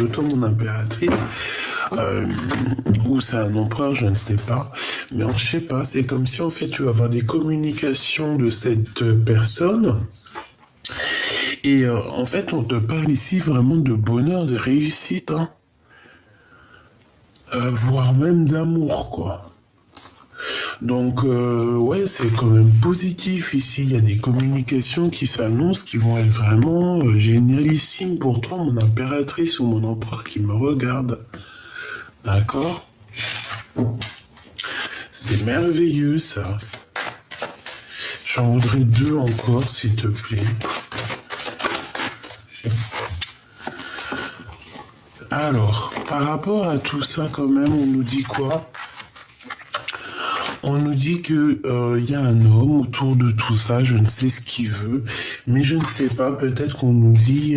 de toi, mon impératrice, ou c'est un empereur, je ne sais pas. Mais je sais pas, c'est comme si en fait tu vas avoir des communications de cette personne. Et en fait, on te parle ici vraiment de bonheur, de réussite, hein. Voire même d'amour, quoi. Donc, ouais, c'est quand même positif ici. Il y a des communications qui s'annoncent qui vont être vraiment génialissimes pour toi, mon impératrice ou mon empereur qui me regarde. D'accord? C'est merveilleux, ça. J'en voudrais 2 encore, s'il te plaît. Alors, par rapport à tout ça, quand même, on nous dit quoi? On nous dit que y a un homme autour de tout ça, je ne sais ce qu'il veut, mais je ne sais pas, peut-être qu'on nous dit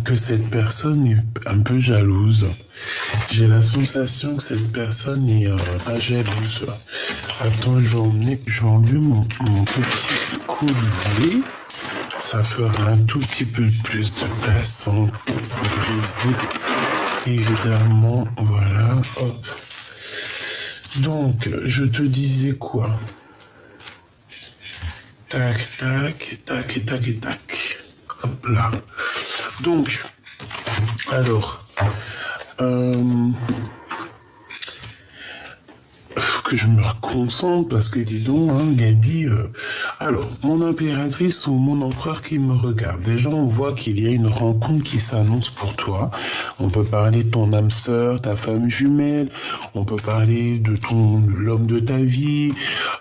que cette personne est un peu jalouse. J'ai la sensation que cette personne est pas jalouse. Attends, je vais enlever mon petit collier. Ça fera un tout petit peu plus de place sans briser. Évidemment, voilà, hop. Donc, je te disais quoi? Tac, tac, tac, tac, tac. Hop là. Donc, alors, que je me concentre parce que dis donc, hein, Gabi. Alors, mon impératrice ou mon empereur qui me regarde. Déjà, on voit qu'il y a une rencontre qui s'annonce pour toi. On peut parler de ton âme sœur, ta femme jumelle. On peut parler de l'homme de ta vie,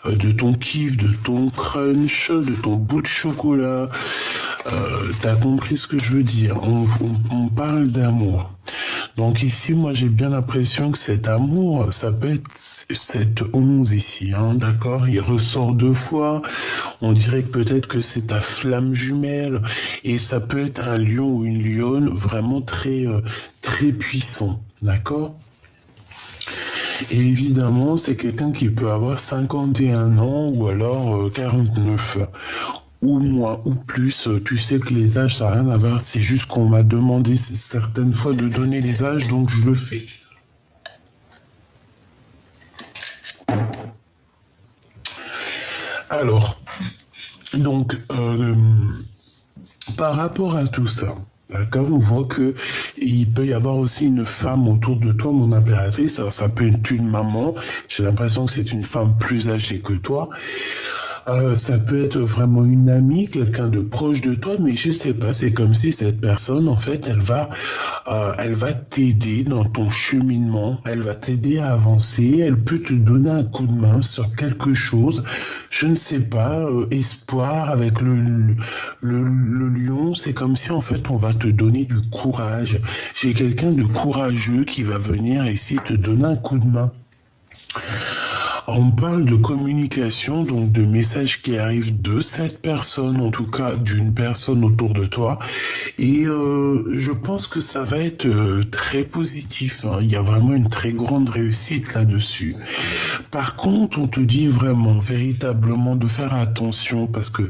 de ton kiff, de ton crunch, de ton bout de chocolat. T'as compris ce que je veux dire. On parle d'amour. Donc ici, moi, j'ai bien l'impression que cet amour, ça peut être cette 11 ici, hein, d'accord? Il ressort 2 fois. On dirait que peut-être que c'est ta flamme jumelle. Et ça peut être un lion ou une lionne vraiment très, très puissant, d'accord? Et évidemment, c'est quelqu'un qui peut avoir 51 ans ou alors 49 ou moins, ou plus. Tu sais que les âges, ça n'a rien à voir. C'est juste qu'on m'a demandé certaines fois de donner les âges, donc je le fais. Alors, donc, par rapport à tout ça, d'accord, on voit que il peut y avoir aussi une femme autour de toi, mon impératrice. Alors, ça peut être une maman. J'ai l'impression que c'est une femme plus âgée que toi. Ça peut être vraiment une amie, quelqu'un de proche de toi, mais je sais pas, c'est comme si cette personne, en fait, elle va t'aider dans ton cheminement, elle va t'aider à avancer, elle peut te donner un coup de main sur quelque chose, je ne sais pas, espoir avec le lion, c'est comme si, en fait, on va te donner du courage. J'ai quelqu'un de courageux qui va venir ici te donner un coup de main. On parle de communication, donc de messages qui arrivent de cette personne, en tout cas d'une personne autour de toi. Et je pense que ça va être très positif, hein. Il y a vraiment une très grande réussite là-dessus. Par contre, on te dit vraiment, véritablement, de faire attention parce que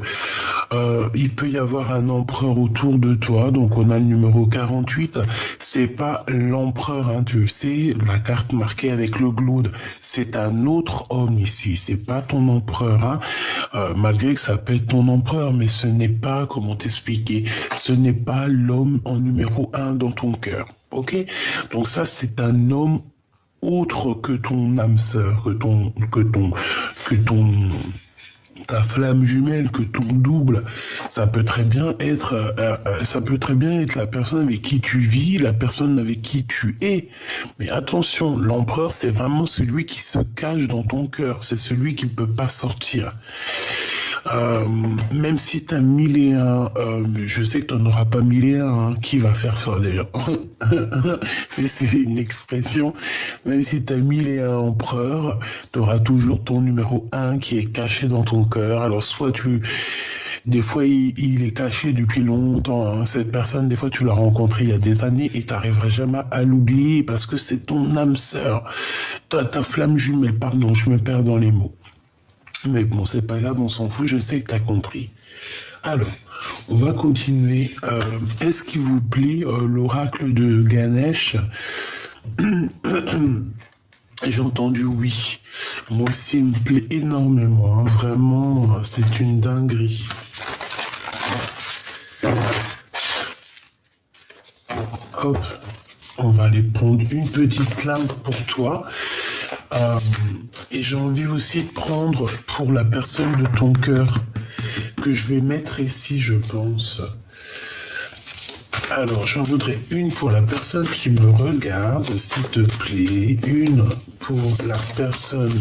il peut y avoir un empereur autour de toi. Donc on a le numéro 48. C'est pas l'empereur, hein, tu sais, la carte marquée avec le glaude. C'est un autre homme ici. C'est pas ton empereur, hein. Malgré que ça peut être ton empereur, mais ce n'est pas, comment t'expliquer, ce n'est pas l'homme en numéro 1 dans ton cœur. Ok? Donc ça, c'est un homme autre que ton âme sœur, ta flamme jumelle, que ton double, ça peut très bien être, la personne avec qui tu vis, la personne avec qui tu es. Mais attention, l'empereur, c'est vraiment celui qui se cache dans ton cœur, c'est celui qui ne peut pas sortir. Même si t'as 1001, je sais que t'en auras pas 1001, hein, qui va faire ça d'ailleurs. C'est une expression. Même si t'as 1001 empereurs, t'auras toujours ton numéro 1 qui est caché dans ton cœur. Alors soit des fois il est caché depuis longtemps, hein. Cette personne, des fois tu l'as rencontré il y a des années et t'arriveras jamais à l'oublier parce que c'est ton âme sœur. Ta flamme jumelle, pardon, je me perds dans les mots. Mais bon, c'est pas grave, on s'en fout, je sais que t'as compris. Alors, On va continuer. Est-ce qu'il vous plaît l'oracle de Ganesh? J'ai entendu oui. Moi aussi, il me plaît énormément. Hein. Vraiment, c'est une dinguerie. Hop, on va aller prendre une petite lame pour toi. Et j'ai envie aussi de prendre pour la personne de ton cœur que je vais mettre ici, je pense. Alors, j'en voudrais une pour la personne qui me regarde, s'il te plaît. Une pour la personne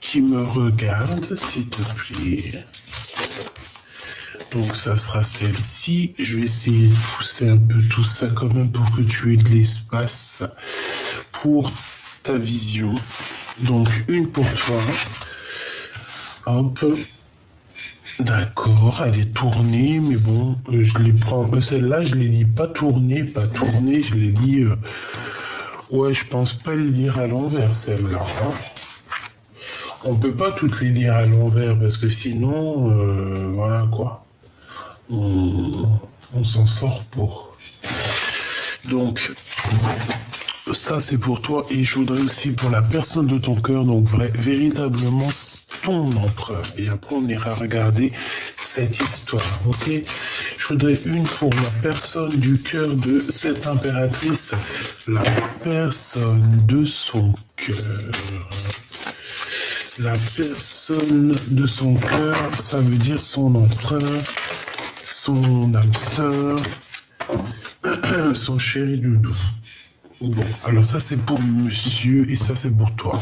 qui me regarde, s'il te plaît. Donc, ça sera celle-ci. Je vais essayer de pousser un peu tout ça quand même pour que tu aies de l'espace pour ta vision. Donc, une pour toi. Hop. D'accord, elle est tournée, mais bon, je les prends. Celle-là, je les lis pas tournées, je les lis. Ouais, je pense pas les lire à l'envers, celle-là. Hein. On peut pas toutes les lire à l'envers parce que sinon, voilà quoi. On s'en sort pas. Donc, ça c'est pour toi et je voudrais aussi pour la personne de ton cœur, donc véritablement ton empereur. Et après on ira regarder cette histoire, ok? Je voudrais une pour la personne du cœur de cette impératrice, la personne de son cœur. La personne de son cœur, ça veut dire son empereur, son âme sœur, son chéri doudou. Bon, alors ça c'est pour monsieur et ça c'est pour toi.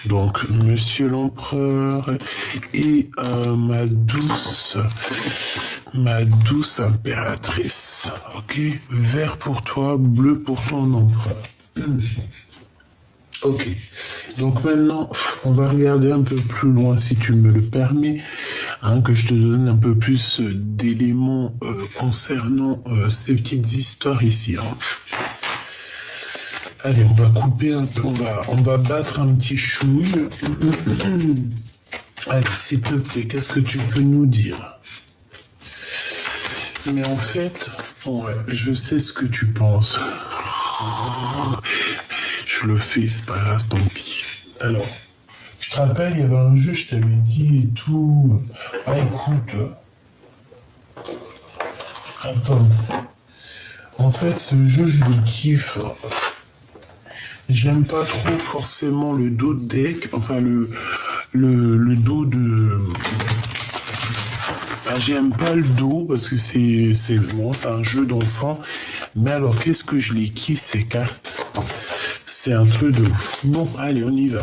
Donc, monsieur l'empereur et ma douce impératrice. Ok, vert pour toi, bleu pour ton empereur. Ok, donc maintenant, on va regarder un peu plus loin si tu me le permets, hein, que je te donne un peu plus d'éléments concernant ces petites histoires ici. Hein. Allez, on va couper un peu, on va battre un petit chouille. Allez, s'il te plaît, qu'est-ce que tu peux nous dire? Mais en fait, ouais, je sais ce que tu penses. Je le fais, c'est pas grave, tant pis. Alors, je te rappelle, il y avait un jeu, je t'avais dit et tout. Ah, écoute. Attends. En fait, ce jeu, je le kiffe. J'aime pas trop forcément le dos de deck, enfin le dos de... Ben, j'aime pas le dos parce que c'est bon, c'est un jeu d'enfant. Mais alors, qu'est-ce que je les kiffe ces cartes? C'est un truc de ouf. Bon, allez, on y va.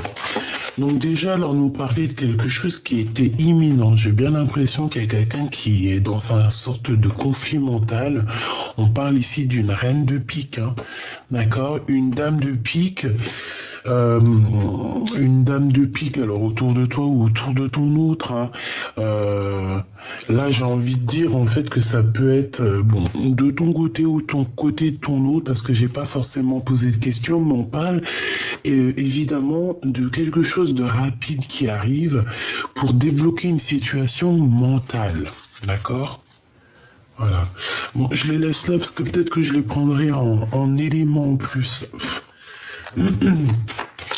Donc déjà, alors nous parler de quelque chose qui était imminent. J'ai bien l'impression qu'il y a quelqu'un qui est dans une sorte de conflit mental. On parle ici d'une reine de pique, hein. D'accord? Une dame de pique. Une dame de pique, alors autour de toi ou autour de ton autre. Hein. Là, j'ai envie de dire en fait que ça peut être bon de ton côté ou ton côté de ton autre, parce que j'ai pas forcément posé de questions, mais on parle évidemment de quelque chose de rapide qui arrive pour débloquer une situation mentale, d'accord? Voilà. Bon, je les laisse là parce que peut-être que je les prendrai en éléments en plus.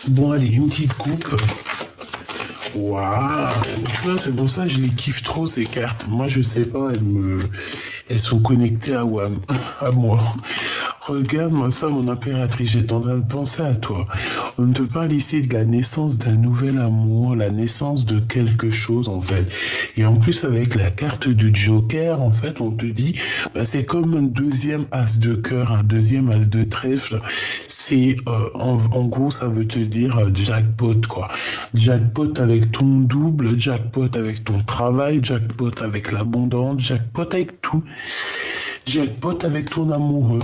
Bon, allez, une petite coupe. Waouh! Tu vois, c'est pour ça que je les kiffe trop, ces cartes. Moi, je sais pas, elles sont connectées à WAM, à moi. Regarde-moi ça, mon impératrice, j'étais en train de penser à toi. On te parle ici de la naissance d'un nouvel amour, la naissance de quelque chose, en fait. Et en plus, avec la carte du Joker, en fait, on te dit, bah, c'est comme un deuxième as de cœur, un deuxième as de trèfle. C'est, en gros, ça veut te dire jackpot, quoi. Jackpot avec ton double, jackpot avec ton travail, jackpot avec l'abondance, jackpot avec tout. Jackpot avec ton amoureux.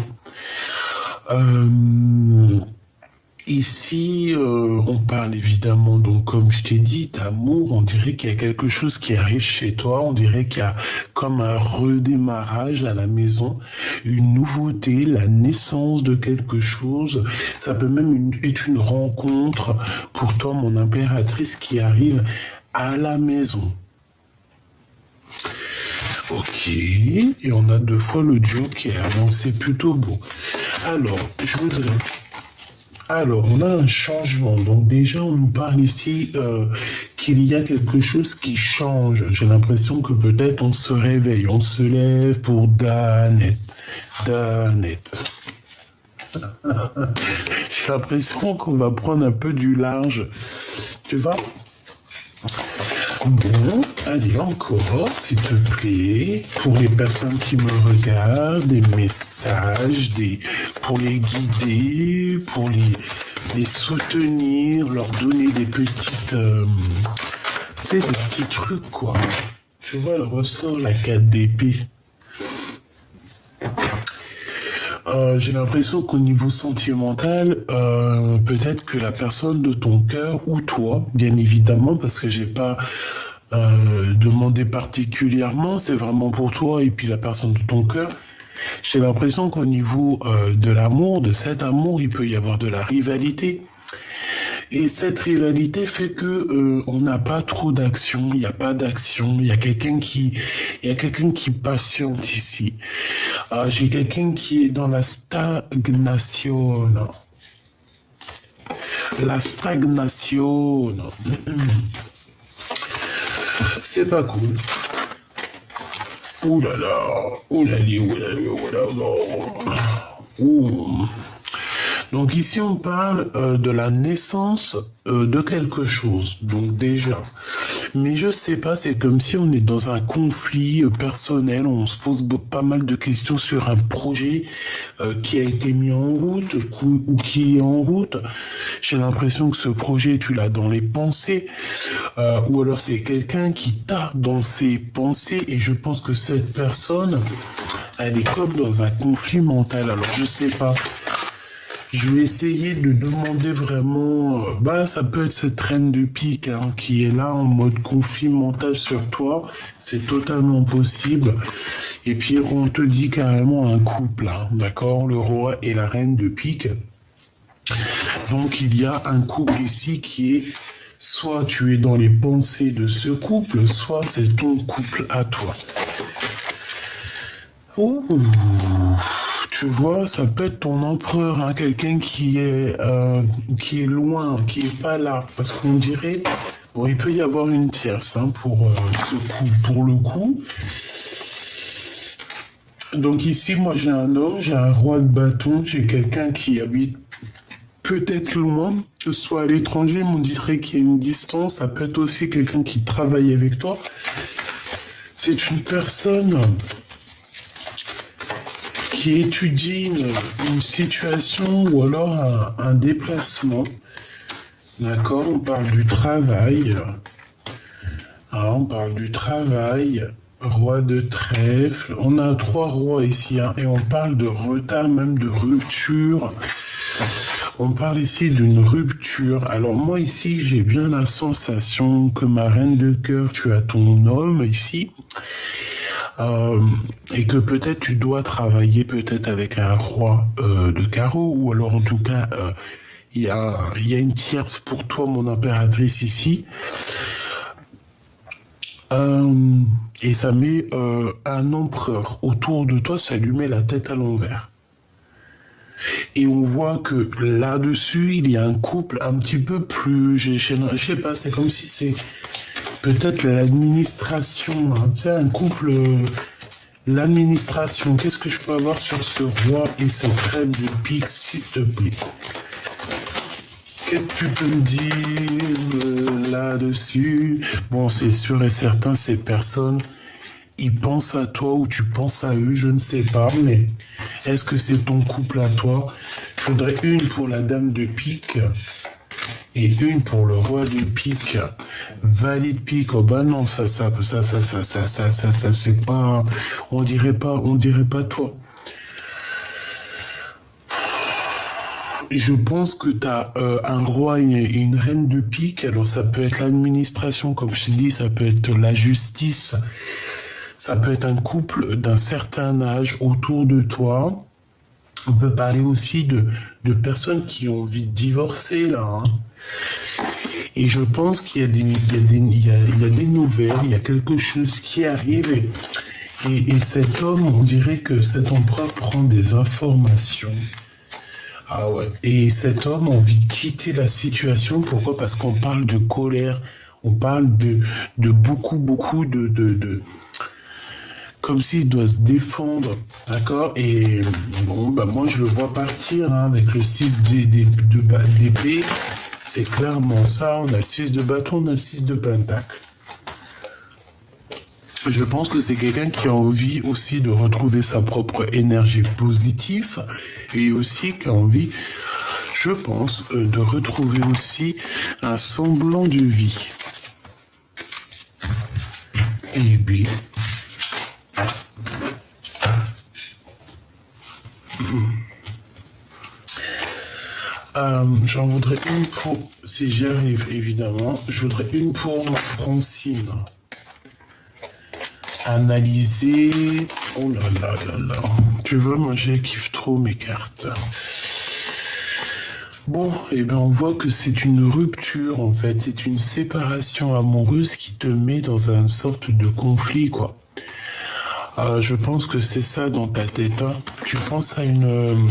Ici, on parle évidemment, donc comme je t'ai dit, d'amour. On dirait qu'il y a quelque chose qui arrive chez toi. On dirait qu'il y a comme un redémarrage à la maison, une nouveauté, la naissance de quelque chose. Ça peut même être une rencontre pour toi, mon impératrice, qui arrive à la maison. Ok, et on a 2 fois le joker, donc c'est plutôt beau. Alors, je voudrais... Alors, on a un changement. Donc déjà, on nous parle ici qu'il y a quelque chose qui change. J'ai l'impression que peut-être on se réveille, on se lève pour Danette. Danette. J'ai l'impression qu'on va prendre un peu du large. Tu vois? Bon, allez encore, s'il te plaît, pour les personnes qui me regardent, des messages, pour les guider, pour les soutenir, leur donner des petites, tu sais, des petits trucs, quoi. Tu vois, elle ressort la 4 d'épée. J'ai l'impression qu'au niveau sentimental, peut-être que la personne de ton cœur ou toi, bien évidemment, parce que j'ai pas demandé particulièrement, c'est vraiment pour toi et puis la personne de ton cœur. J'ai l'impression qu'au niveau de l'amour, de cet amour, il peut y avoir de la rivalité. Et cette rivalité fait que on n'a pas trop d'action, il n'y a pas d'action, il y a quelqu'un qui patiente ici. J'ai quelqu'un qui est dans la stagnation. La stagnation. C'est pas cool. Ouh là là, ouh là là, ouh là là, ouh là là. Ouh. Donc ici on parle de la naissance de quelque chose. Donc déjà, mais je sais pas, c'est comme si on est dans un conflit personnel, on se pose pas mal de questions sur un projet qui a été mis en route ou qui est en route. J'ai l'impression que ce projet tu l'as dans les pensées ou alors c'est quelqu'un qui t'a dans ses pensées et je pense que cette personne elle est comme dans un conflit mental. Alors je sais pas. Je vais essayer de demander vraiment... ça peut être cette reine de pique qui est là en mode conflit mental sur toi. C'est totalement possible. Et puis, on te dit carrément un couple, d'accord? Le roi et la reine de pique. Donc, il y a un couple ici qui est... Soit tu es dans les pensées de ce couple, soit c'est ton couple à toi. Ouh. Tu vois, ça peut être ton empereur, quelqu'un qui est loin, qui est pas là, parce qu'on dirait, bon, il peut y avoir une tierce pour ce coup, pour le coup. Donc ici, moi j'ai un homme, j'ai un roi de bâton, j'ai quelqu'un qui habite peut-être loin, que ce soit à l'étranger, mais on dirait qu'il y a une distance. Ça peut être aussi quelqu'un qui travaille avec toi. C'est une personne qui étudie une situation ou alors un déplacement. D'accord, on parle du travail. On parle du travail. Roi de trèfle. On a 3 rois ici et on parle de retard, même de rupture. On parle ici d'une rupture. Alors moi ici, j'ai bien la sensation que ma reine de cœur, tu as ton homme ici. Et que peut-être tu dois travailler peut-être avec un roi de carreau, ou alors en tout cas, il y a une tierce pour toi, mon impératrice ici. Et ça met un empereur autour de toi, ça lui met la tête à l'envers. Et on voit que là-dessus, il y a un couple un petit peu plus... Je sais pas, c'est comme si c'est peut-être l'administration, tu sais, un couple... L'administration, qu'est-ce que je peux avoir sur ce roi et cette reine de pique, s'il te plaît? Qu'est-ce que tu peux me dire là-dessus? Bon, c'est sûr et certain, ces personnes, ils pensent à toi ou tu penses à eux, je ne sais pas, mais est-ce que c'est ton couple à toi? Je voudrais une pour la dame de pique et une pour le roi de pique. Valide pique, oh bah non, ça, c'est pas, on dirait pas toi. Je pense que tu as un roi et une reine de pique. Alors ça peut être l'administration, comme je t'ai dit, ça peut être la justice, ça peut être un couple d'un certain âge autour de toi. On peut parler aussi de personnes qui ont envie de divorcer là. Et je pense qu'il y a des nouvelles, il y a quelque chose qui arrive. Et cet homme, on dirait que cet empereur prend des informations. Ah ouais. Et cet homme a envie de quitter la situation. Pourquoi? Parce qu'on parle de colère. On parle de beaucoup, beaucoup comme s'il doit se défendre, d'accord? Et bon, bah moi je le vois partir hein, avec le 6 d'épée. C'est clairement ça. On a le 6 de bâton, on a le 6 de pentacle. Je pense que c'est quelqu'un qui a envie aussi de retrouver sa propre énergie positive et aussi qui a envie, je pense, de retrouver aussi un semblant de vie. Et bien, j'en voudrais une pour, si j'y arrive évidemment, je voudrais une pour Francine. Analyser. Oh là là là là. Tu vois, moi je kiffe trop mes cartes. Bon, et ben on voit que c'est une rupture en fait, c'est une séparation amoureuse qui te met dans une sorte de conflit quoi. Je pense que c'est ça dans ta tête. Hein. Tu penses à une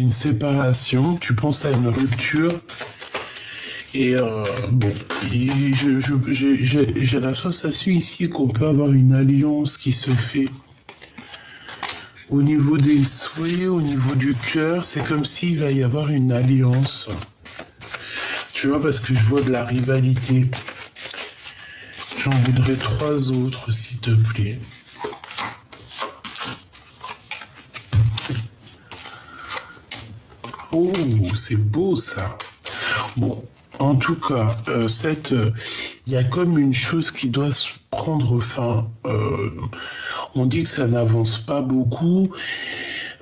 séparation, tu penses à une rupture. Et bon, j'ai la sensation ici qu'on peut avoir une alliance qui se fait au niveau des souhaits, au niveau du cœur. C'est comme s'il va y avoir une alliance. Tu vois, parce que je vois de la rivalité. J'en voudrais 3 autres, s'il te plaît. Oh, c'est beau ça. Bon, en tout cas, il y a comme une chose qui doit se prendre fin. On dit que ça n'avance pas beaucoup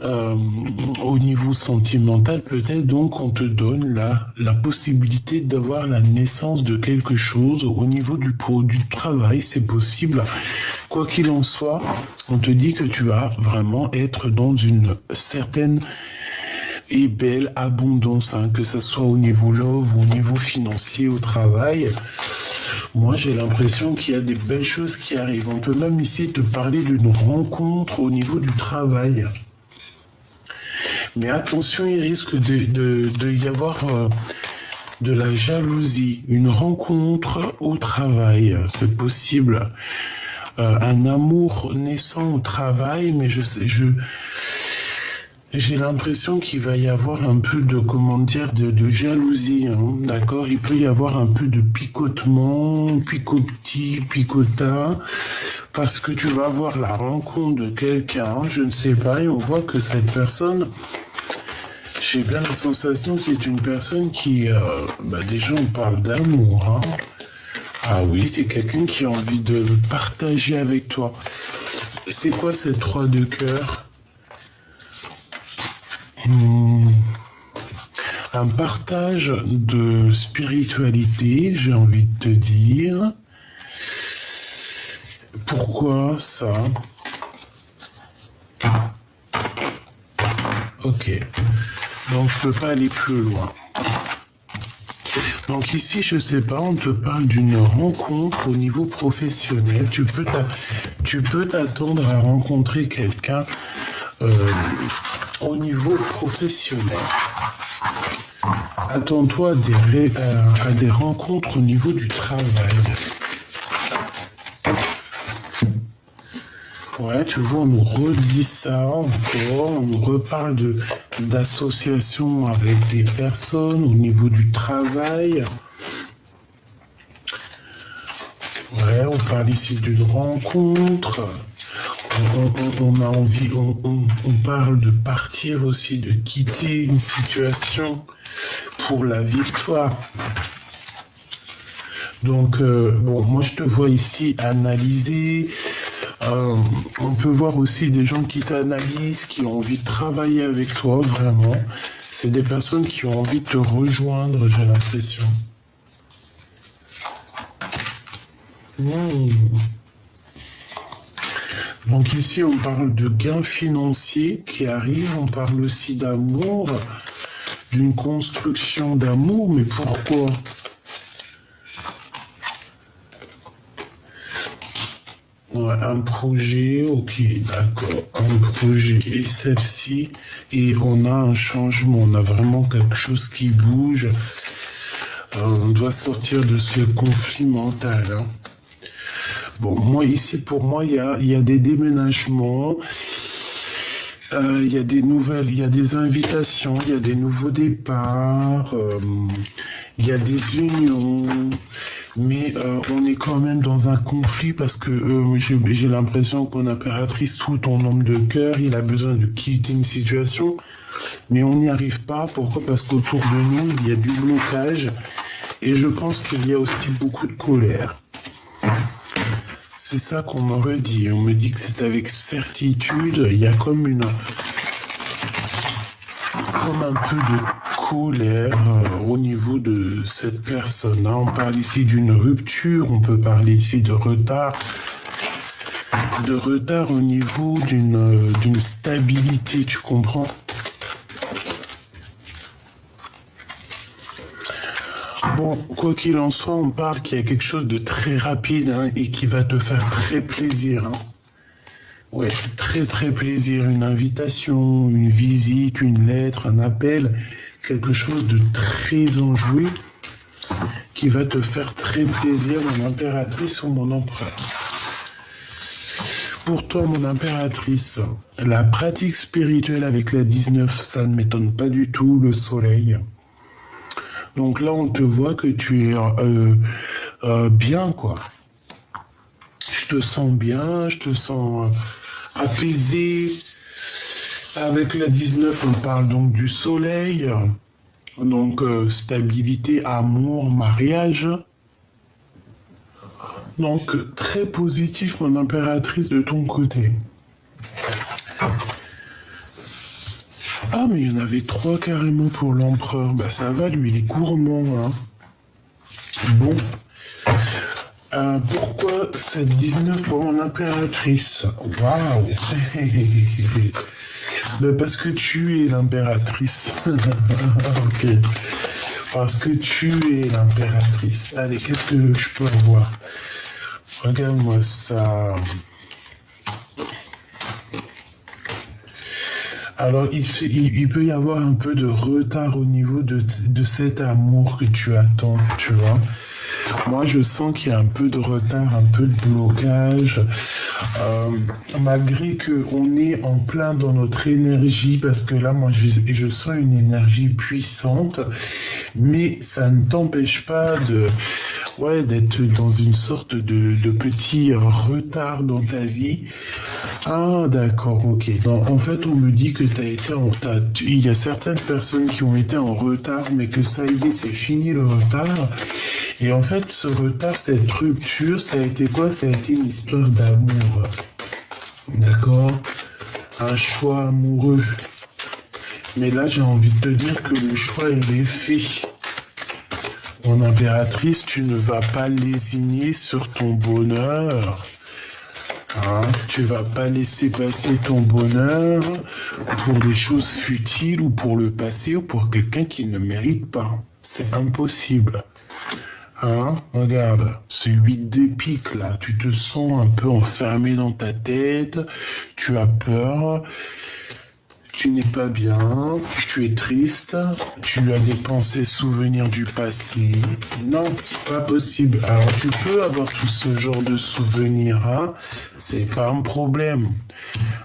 au niveau sentimental, peut-être. Donc, on te donne la possibilité d'avoir la naissance de quelque chose au niveau du travail. C'est possible. Quoi qu'il en soit, on te dit que tu vas vraiment être dans une certaine et belle abondance, hein, que ce soit au niveau love ou au niveau financier, au travail. Moi, j'ai l'impression qu'il y a des belles choses qui arrivent. On peut même ici te parler d'une rencontre au niveau du travail. Mais attention, il risque de y avoir de la jalousie. Une rencontre au travail, c'est possible. Un amour naissant au travail, mais j'ai l'impression qu'il va y avoir un peu de, comment dire, de jalousie, hein, d'accord? Il peut y avoir un peu de picotement, picoti, picota, parce que tu vas avoir la rencontre de quelqu'un, je ne sais pas, et on voit que cette personne, j'ai bien la sensation que c'est une personne qui, déjà on parle d'amour, hein. Ah oui, c'est quelqu'un qui a envie de partager avec toi. C'est quoi ces 3 de cœur? Un partage de spiritualité, j'ai envie de te dire. Pourquoi ça? Ok. Donc je peux pas aller plus loin. Donc ici, je sais pas, on te parle d'une rencontre au niveau professionnel. Tu peux t'attendre à rencontrer quelqu'un au niveau professionnel. Attends-toi à des rencontres au niveau du travail. Ouais, tu vois, on nous redit ça encore, on nous reparle d'associations avec des personnes au niveau du travail. Ouais, on parle ici d'une rencontre. On a envie, on parle de partir aussi, de quitter une situation pour la victoire. Donc, moi je te vois ici analyser. On peut voir aussi des gens qui t'analysent, qui ont envie de travailler avec toi, vraiment. C'est des personnes qui ont envie de te rejoindre, j'ai l'impression. Donc ici, on parle de gains financiers qui arrivent, on parle aussi d'amour, d'une construction d'amour, mais pourquoi ? Ouais, un projet, ok, d'accord. Un projet et celle-ci, et on a un changement, on a vraiment quelque chose qui bouge. On doit sortir de ce conflit mental, hein. Bon, moi ici, pour moi, il y a des déménagements, il y a des nouvelles, il y a des invitations, il y a des nouveaux départs, il y a des unions, mais on est quand même dans un conflit parce que j'ai l'impression qu'on impératrice sous ton homme de cœur, il a besoin de quitter une situation, mais on n'y arrive pas. Pourquoi? Parce qu'autour de nous, il y a du blocage et je pense qu'il y a aussi beaucoup de colère. C'est ça qu'on me redit. On me dit que c'est avec certitude, il y a comme un peu de colère au niveau de cette personne, hein. On parle ici d'une rupture, on peut parler ici de retard au niveau d'une stabilité, tu comprends? Bon, quoi qu'il en soit, on parle qu'il y a quelque chose de très rapide, hein, et qui va te faire très plaisir, hein. Ouais, très très plaisir. Une invitation, une visite, une lettre, un appel, quelque chose de très enjoué qui va te faire très plaisir, mon impératrice ou mon empereur. Pour toi, mon impératrice, la pratique spirituelle avec la 19, ça ne m'étonne pas du tout, le soleil. Donc là, on te voit que tu es bien, quoi. Je te sens bien, je te sens apaisé. Avec la 19, on parle donc du soleil. Donc stabilité, amour, mariage. Donc très positif, mon impératrice, de ton côté. Ah, mais il y en avait 3 carrément pour l'empereur. Bah ça va, lui, il est gourmand, hein. Bon. Pourquoi cette 19 pour mon impératrice? Waouh. Bah parce que tu es l'impératrice. Ok. Parce que tu es l'impératrice. Allez, qu'est-ce que je peux avoir? Regarde-moi ça. Alors, il peut y avoir un peu de retard au niveau de cet amour que tu attends, tu vois. Moi, je sens qu'il y a un peu de retard, un peu de blocage, malgré qu'on est en plein dans notre énergie, parce que là, moi, je sens une énergie puissante, mais ça ne t'empêche pas d'être dans une sorte de petit retard dans ta vie. Ah, d'accord, ok. Donc, en fait, on me dit que il y a certaines personnes qui ont été en retard, mais que ça y est, c'est fini le retard. Et en fait, ce retard, cette rupture, ça a été quoi? Ça a été une histoire d'amour. D'accord? Un choix amoureux. Mais là, j'ai envie de te dire que le choix, il est fait. Mon impératrice, tu ne vas pas lésigner sur ton bonheur. Hein? Tu vas pas laisser passer ton bonheur pour des choses futiles ou pour le passé ou pour quelqu'un qui ne mérite pas. C'est impossible. Hein? Regarde, ce 8 de pique là, tu te sens un peu enfermé dans ta tête, tu as peur, tu n'es pas bien, tu es triste, tu as des pensées souvenirs du passé. Non, c'est pas possible. Alors tu peux avoir tout ce genre de souvenirs, hein, c'est pas un problème.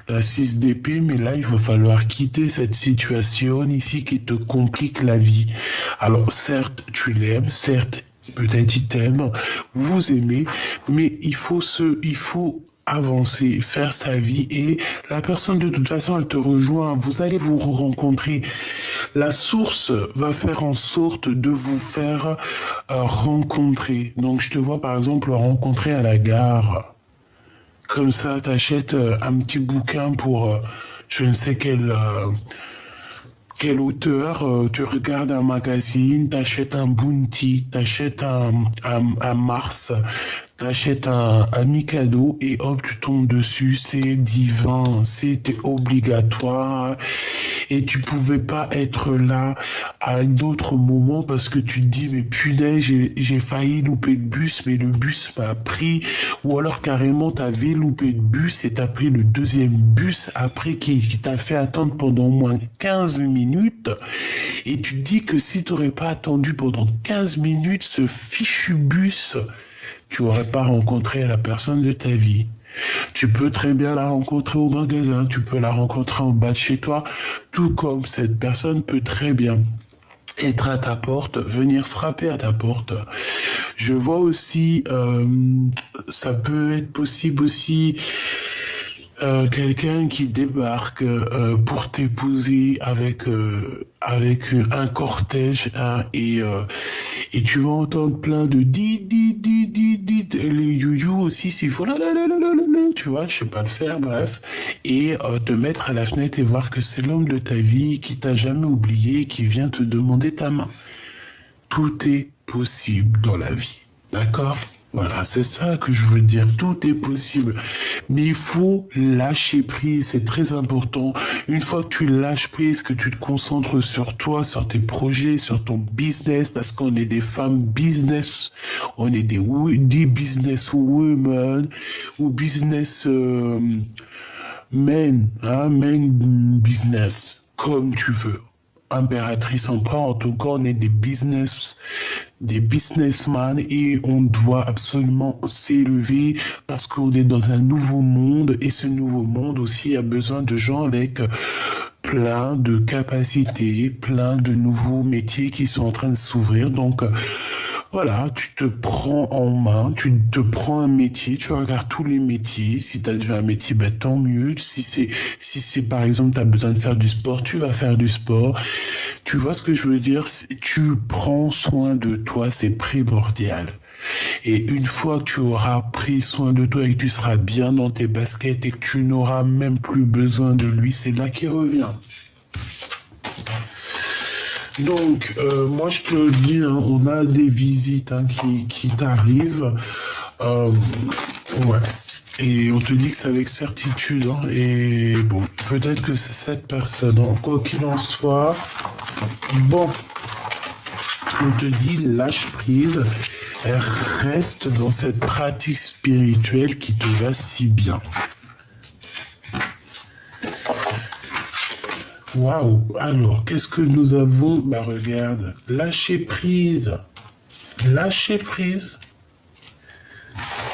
La 6 d'épée, mais là il va falloir quitter cette situation ici qui te complique la vie. Alors certes, tu l'aimes, certes, peut-être il t'aime, vous aimez, mais il faut avancer, faire sa vie, et la personne de toute façon elle te rejoint, vous allez vous rencontrer. La source va faire en sorte de vous faire rencontrer. Donc je te vois par exemple rencontrer à la gare. Comme ça, t'achètes un petit bouquin pour je ne sais quel auteur, tu regardes un magazine, t'achètes un Bounty, t'achètes un Mars, t'achètes un Mikado et hop, tu tombes dessus, c'est divin, c'était obligatoire. et tu pouvais pas être là à d'autres moments parce que tu te dis, mais punaise, j'ai failli louper le bus, mais le bus m'a pris, ou alors carrément t'avais loupé le bus et t'as pris le deuxième bus après qui t'a fait attendre pendant au moins 15 minutes, et tu te dis que si t'aurais pas attendu pendant 15 minutes ce fichu bus, tu aurais pas rencontré la personne de ta vie. Tu peux très bien la rencontrer au magasin, tu peux la rencontrer en bas de chez toi, tout comme cette personne peut très bien être à ta porte, venir frapper à ta porte. Je vois aussi, ça peut être possible aussi, quelqu'un qui débarque pour t'épouser avec un cortège, hein, et tu vas entendre plein de di. Le you aussi s'il faut tu vois, je sais pas le faire, bref, et te mettre à la fenêtre et voir que c'est l'homme de ta vie qui t'a jamais oublié, qui vient te demander ta main. Tout est possible dans la vie, d'accord? Voilà, c'est ça que je veux dire. Tout est possible. Mais il faut lâcher prise, c'est très important. Une fois que tu lâches prise, que tu te concentres sur toi, sur tes projets, sur ton business, parce qu'on est des femmes business, on est des business women ou business men, hein, men business, comme tu veux. Impératrice en pas, en tout cas, on est des businessmen et on doit absolument s'élever parce qu'on est dans un nouveau monde et ce nouveau monde aussi a besoin de gens avec plein de capacités, plein de nouveaux métiers qui sont en train de s'ouvrir. Donc, voilà, tu te prends en main, tu te prends un métier, tu regardes tous les métiers. Si tu as déjà un métier, ben, tant mieux. Si c'est par exemple, tu as besoin de faire du sport, tu vas faire du sport. Tu vois ce que je veux dire? Tu prends soin de toi, c'est primordial. Et une fois que tu auras pris soin de toi et que tu seras bien dans tes baskets et que tu n'auras même plus besoin de lui, c'est là qu'il revient. Donc, moi je te le dis, hein, on a des visites, hein, qui t'arrivent. Ouais. Et on te dit que c'est avec certitude. Hein, et bon, peut-être que c'est cette personne. Hein, quoi qu'il en soit, bon, on te dit lâche prise. Reste dans cette pratique spirituelle qui te va si bien. Waouh! Alors, qu'est-ce que nous avons? Bah, regarde, lâcher prise. Lâcher prise.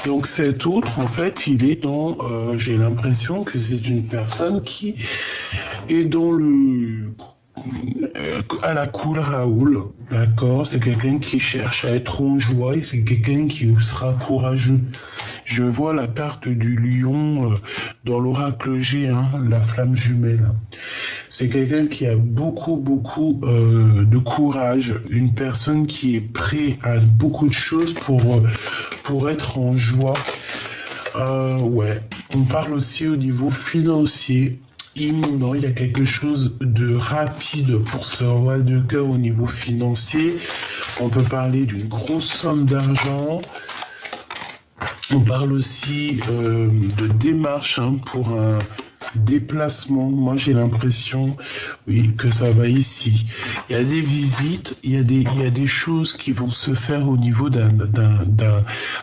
Donc, cet autre, en fait, il est dans... j'ai l'impression que c'est une personne qui est dans le... à la cool Raoul, d'accord? C'est quelqu'un qui cherche à être en joie et c'est quelqu'un qui sera courageux. Je vois la carte du lion dans l'oracle G, hein, la flamme jumelle. C'est quelqu'un qui a beaucoup de courage, une personne qui est prête à beaucoup de choses pour être en joie. Ouais, on parle aussi au niveau financier. Imminent, il y a quelque chose de rapide pour ce roi de cœur au niveau financier. On peut parler d'une grosse somme d'argent. On parle aussi de démarche, hein, pour un déplacement. Moi, j'ai l'impression, oui, que ça va ici. Il y a des visites, il y a des choses qui vont se faire au niveau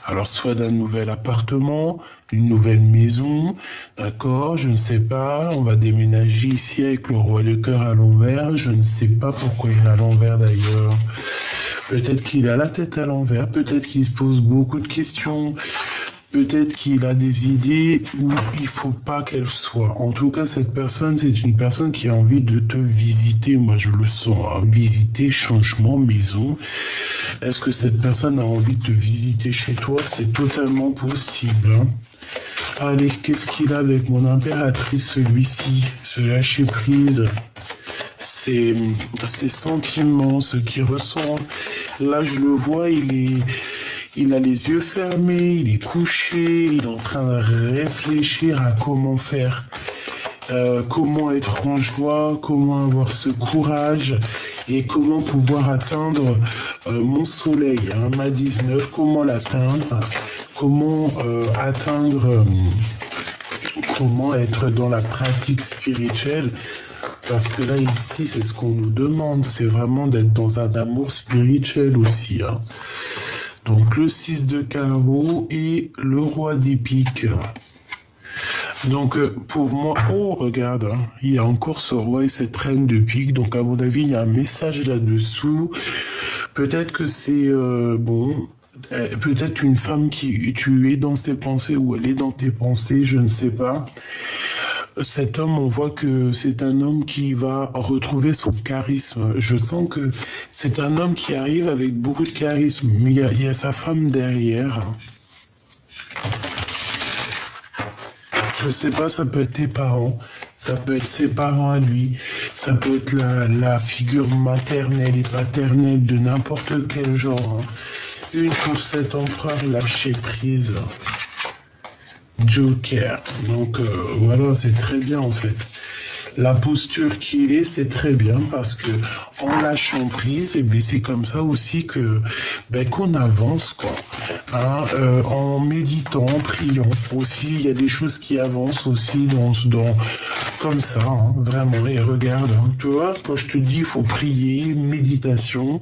alors soit d'un nouvel appartement, une nouvelle maison, d'accord, je ne sais pas, on va déménager ici avec le roi de cœur à l'envers, je ne sais pas pourquoi il est à l'envers d'ailleurs. Peut-être qu'il a la tête à l'envers, peut-être qu'il se pose beaucoup de questions, peut-être qu'il a des idées où il faut pas qu'elles soient. En tout cas, cette personne, c'est une personne qui a envie de te visiter. Moi, je le sens, hein. Visiter, changement, maison. Est-ce que cette personne a envie de te visiter chez toi? C'est totalement possible, hein. Allez, qu'est-ce qu'il a avec mon impératrice, celui-ci? Ce lâcher prise. Ses sentiments, ce qu'il ressent. Là, je le vois, il a les yeux fermés, il est couché, il est en train de réfléchir à comment faire, comment être en joie, comment avoir ce courage et comment pouvoir atteindre mon soleil, hein, ma 19, comment l'atteindre, comment atteindre, comment être dans la pratique spirituelle. Parce que là, ici, c'est ce qu'on nous demande. C'est vraiment d'être dans un amour spirituel aussi. Hein. Donc, le 6 de carreau et le roi d'épique. Donc, pour moi... Oh, regarde, hein, il y a encore ce roi et cette reine de pique. Donc, à mon avis, il y a un message là-dessous. Peut-être que c'est... bon... peut-être une femme qui... Tu es dans ses pensées ou elle est dans tes pensées, je ne sais pas. Cet homme, on voit que c'est un homme qui va retrouver son charisme. Je sens que c'est un homme qui arrive avec beaucoup de charisme. Mais il y a sa femme derrière. Je sais pas, ça peut être tes parents. Ça peut être ses parents à lui. Ça peut être la figure maternelle et paternelle de n'importe quel genre. Hein. Une pour cet empereur lâcher prise. Joker. Donc voilà, c'est très bien en fait. La posture qu'il est, c'est très bien parce que en lâchant prise, et bien c'est comme ça aussi que qu'on avance quoi. Hein, en méditant, en priant aussi, il y a des choses qui avancent aussi dans comme ça, hein, vraiment. Et regarde, hein, tu vois, quand je te dis il faut prier, méditation,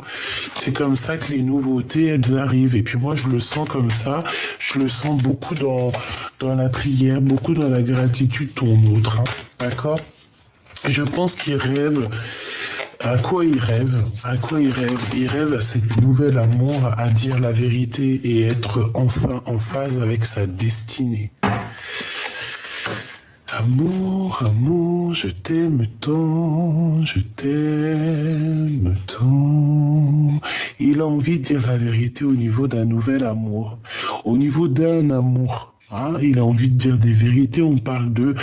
c'est comme ça que les nouveautés elles arrivent. Et puis moi je le sens comme ça, je le sens beaucoup dans la prière, beaucoup dans la gratitude ton autre, hein, d'accord? Je pense qu'il rêve. À quoi il rêve? À quoi il rêve? Il rêve à cette nouvelle amour, à dire la vérité et être enfin en phase avec sa destinée. Amour, amour, je t'aime tant, je t'aime tant. Il a envie de dire la vérité au niveau d'un nouvel amour, au niveau d'un amour. Hein, il a envie de dire des vérités, on parle de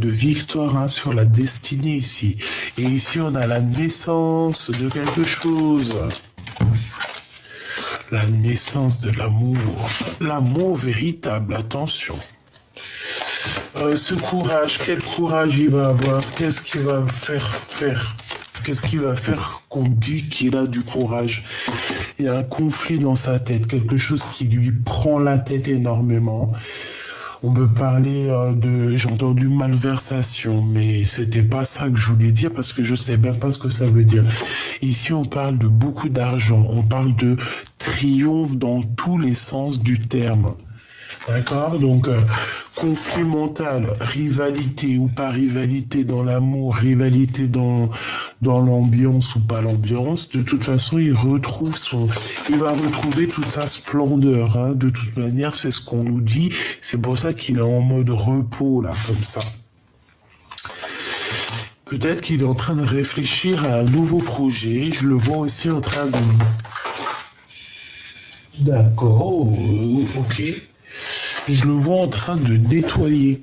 victoire hein, sur la destinée ici. Et ici, on a la naissance de quelque chose. La naissance de l'amour. L'amour véritable, attention. Ce courage, quel courage il va avoir? Qu'est-ce qu'il va faire? Qu'est-ce qu'il va faire qu'on dit qu'il a du courage? Il y a un conflit dans sa tête, quelque chose qui lui prend la tête énormément. On peut parler j'ai entendu malversation, mais c'était pas ça que je voulais dire parce que je sais même pas ce que ça veut dire. Ici, on parle de beaucoup d'argent, on parle de triomphe dans tous les sens du terme. D'accord? Donc, conflit mental, rivalité ou pas rivalité dans l'amour, rivalité dans l'ambiance ou pas l'ambiance, de toute façon, il va retrouver toute sa splendeur, hein. De toute manière, c'est ce qu'on nous dit. C'est pour ça qu'il est en mode repos, là, comme ça. Peut-être qu'il est en train de réfléchir à un nouveau projet. Je le vois aussi en train de... D'accord, ok. Je le vois en train de nettoyer.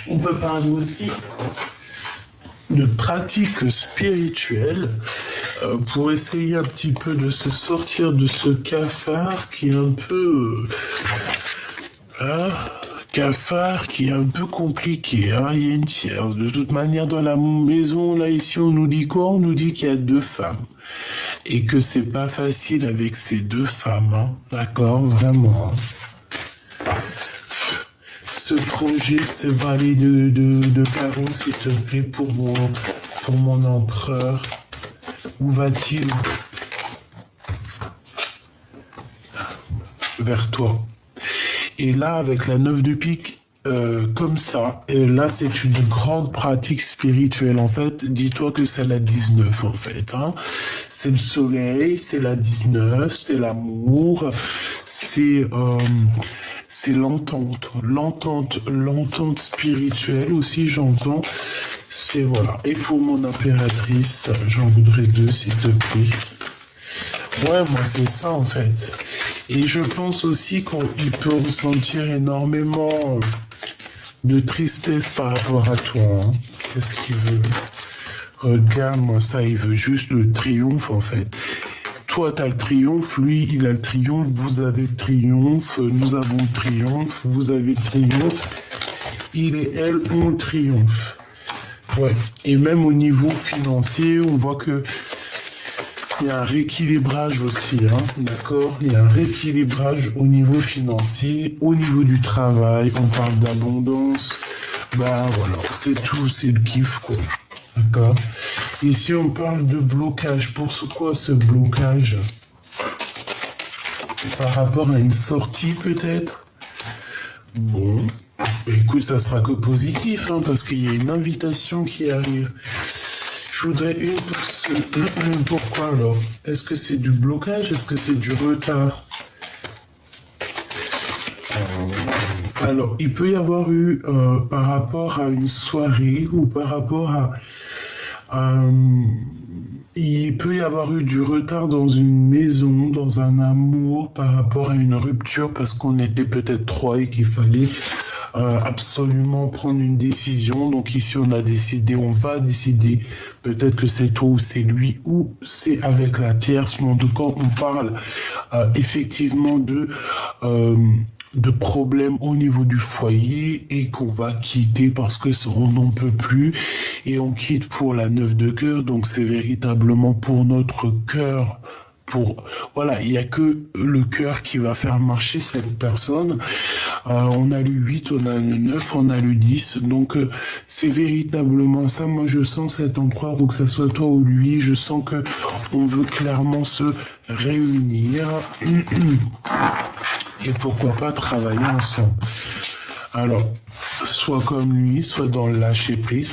On peut parler aussi de pratiques spirituelles pour essayer un petit peu de se sortir de ce cafard qui est un peu... cafard qui est un peu compliqué. Hein. Il y a une tiers. De toute manière, dans la maison, là, ici, on nous dit quoi? On nous dit qu'il y a 2 femmes. Et que c'est pas facile avec ces 2 femmes, hein. D'accord, vraiment. Ce projet, ce valet de carreau, s'il te plaît, pour mon empereur. Où va-t-il? Vers toi. Et là, avec la 9 de pique, comme ça, et là, c'est une grande pratique spirituelle. En fait, dis-toi que c'est la 19, en fait. Hein. C'est le soleil, c'est la 19, c'est l'amour, c'est l'entente. L'entente spirituelle aussi, j'entends. C'est voilà. Et pour mon impératrice, j'en voudrais 2, s'il te plaît. Ouais, moi, c'est ça, en fait. Et je pense aussi qu'il peut ressentir énormément de tristesse par rapport à toi. Hein. Qu'est-ce qu'il veut? Regarde-moi ça, il veut juste le triomphe, en fait. Toi, t'as le triomphe, lui, il a le triomphe, vous avez le triomphe, nous avons le triomphe, vous avez le triomphe, il et elle ont le triomphe. Ouais. Et même au niveau financier, on voit que il y a un rééquilibrage aussi, hein, d'accord? Il y a un rééquilibrage au niveau financier, au niveau du travail, on parle d'abondance, Bah voilà, c'est tout, c'est le kiff, quoi. D'accord. Ici, on parle de blocage. Pourquoi ce blocage? Par rapport à une sortie, peut-être? Bon, écoute, ça sera que positif, hein, parce qu'il y a une invitation qui arrive. Je voudrais une pour ce... Pourquoi alors? Est-ce que c'est du blocage? Est-ce que c'est du retard? Alors, il peut y avoir eu, par rapport à une soirée ou par rapport à... il peut y avoir eu du retard dans une maison, dans un amour, par rapport à une rupture, parce qu'on était peut-être trois et qu'il fallait absolument prendre une décision. Donc ici, on a décidé, on va décider. Peut-être que c'est toi ou c'est lui ou c'est avec la tierce. Mais en tout cas, on parle effectivement de problèmes au niveau du foyer et qu'on va quitter parce que on n'en peut plus et on quitte pour la 9 de cœur. Donc c'est véritablement pour notre cœur. Voilà, il n'y a que le cœur qui va faire marcher cette personne. On a le 8, on a le 9, on a le 10. Donc c'est véritablement ça. Moi je sens cet empereur, ou que ce soit toi ou lui, je sens que on veut clairement se réunir. Et pourquoi pas travailler ensemble. Alors, soit comme lui, soit dans le lâcher-prise,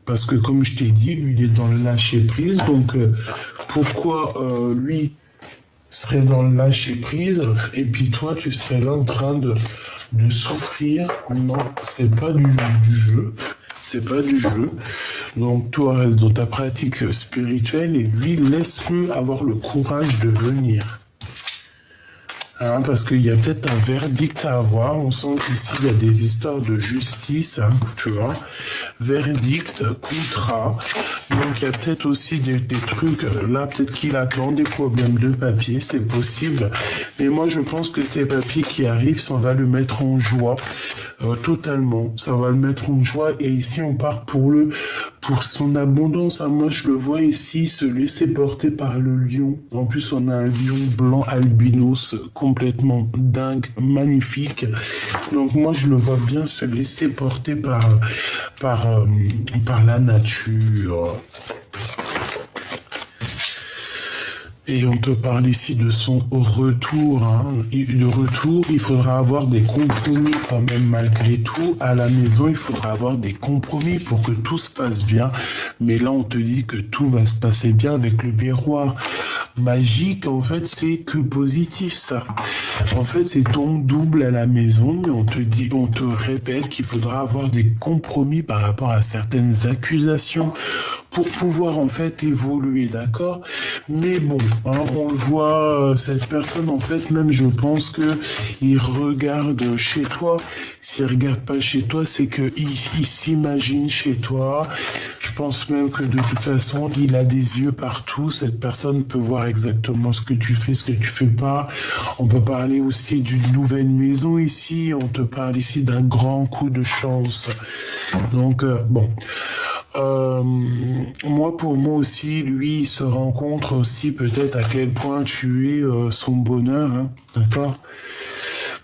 parce que comme je t'ai dit, lui, il est dans le lâcher-prise. Donc, pourquoi lui serait dans le lâcher-prise et puis toi, tu serais là en train de souffrir? Non, c'est pas du jeu. C'est pas du jeu. Donc, toi, reste dans ta pratique spirituelle et lui, laisse-le avoir le courage de venir. Hein, parce qu'il y a peut-être un verdict à avoir. On sent qu'ici, il y a des histoires de justice, hein, tu vois. Verdict, contrat. Donc, il y a peut-être aussi des trucs. Là, peut-être qu'il attend des problèmes de papier, c'est possible. Mais moi, je pense que ces papiers qui arrivent, ça va le mettre en joie. Totalement. Ça va le mettre en joie. Et ici, on part pour son abondance. Hein. Moi, je le vois ici se laisser porter par le lion. En plus, on a un lion blanc albinos complètement dingue, magnifique. Donc, moi, je le vois bien se laisser porter par la nature. Et on te parle ici de son retour. Hein. De retour, il faudra avoir des compromis quand même malgré tout. À la maison, il faudra avoir des compromis pour que tout se passe bien. Mais là, on te dit que tout va se passer bien avec le miroir magique. En fait, c'est que positif, ça. En fait, c'est ton double à la maison. Mais on te répète qu'il faudra avoir des compromis par rapport à certaines accusations pour pouvoir en fait évoluer, d'accord? Mais bon, hein, on le voit, cette personne en fait, même je pense que il regarde chez toi. S'il regarde pas chez toi, c'est que il s'imagine chez toi. Je pense même que de toute façon, il a des yeux partout. Cette personne peut voir exactement ce que tu fais, ce que tu fais pas. On peut parler aussi d'une nouvelle maison ici. On te parle ici d'un grand coup de chance. Donc bon. Pour moi aussi, lui, il se rencontre aussi peut-être à quel point tu es son bonheur, hein, d'accord?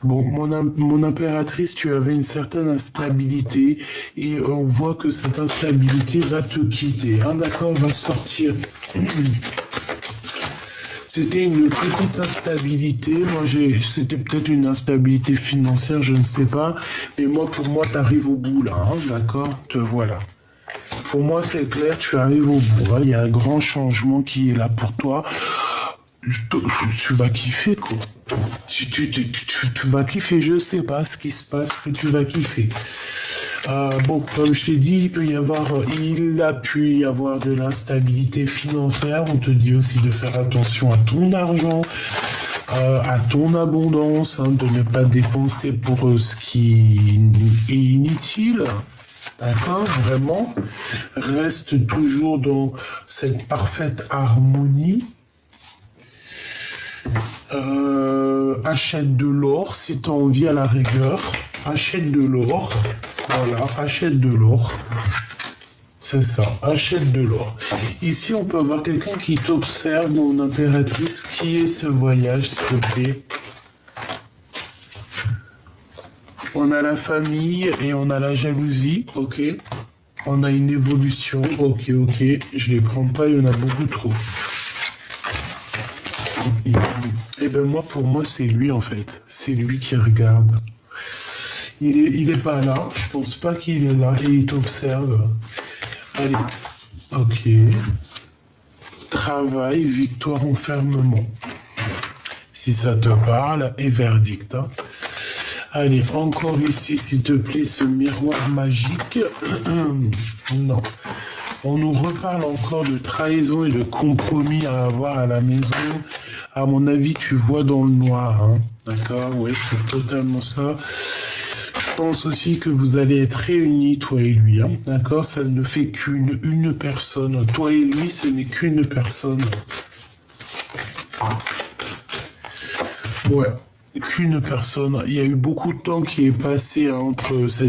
Bon, mon impératrice, tu avais une certaine instabilité et on voit que cette instabilité va te quitter, hein, d'accord? Va sortir. C'était une petite instabilité. C'était peut-être une instabilité financière, je ne sais pas. Mais pour moi, t'arrives au bout là, hein, d'accord? Te voilà. Pour moi, c'est clair, tu arrives au bout. Il y a un grand changement qui est là pour toi. Tu vas kiffer, quoi. Tu vas kiffer, je sais pas ce qui se passe, mais tu vas kiffer. Comme je t'ai dit, il a pu y avoir de l'instabilité financière. On te dit aussi de faire attention à ton argent, à ton abondance, hein, de ne pas dépenser pour ce qui est inutile. D'accord, vraiment. Reste toujours dans cette parfaite harmonie. Achète de l'or si tu as envie à la rigueur. Achète de l'or. Voilà, achète de l'or. C'est ça, achète de l'or. Ici, on peut avoir quelqu'un qui t'observe, mon impératrice. Qui est ce voyage, s'il te plaît? On a la famille et on a la jalousie, ok. On a une évolution, ok. Je les prends pas, il y en a beaucoup trop. Et ben moi, pour moi, c'est lui en fait. C'est lui qui regarde. Il est pas là. Je pense pas qu'il est là et il t'observe. Allez, ok. Travail, victoire, enfermement. Si ça te parle, et verdict. Hein. Allez, encore ici, s'il te plaît, ce miroir magique. Non. On nous reparle encore de trahison et de compromis à avoir à la maison. À mon avis, tu vois dans le noir. Hein. D'accord? Oui, c'est totalement ça. Je pense aussi que vous allez être réunis, toi et lui. Hein. D'accord? Ça ne fait qu'une personne. Toi et lui, ce n'est qu'une personne. Ouais. Qu'une personne. Il y a eu beaucoup de temps qui est passé hein,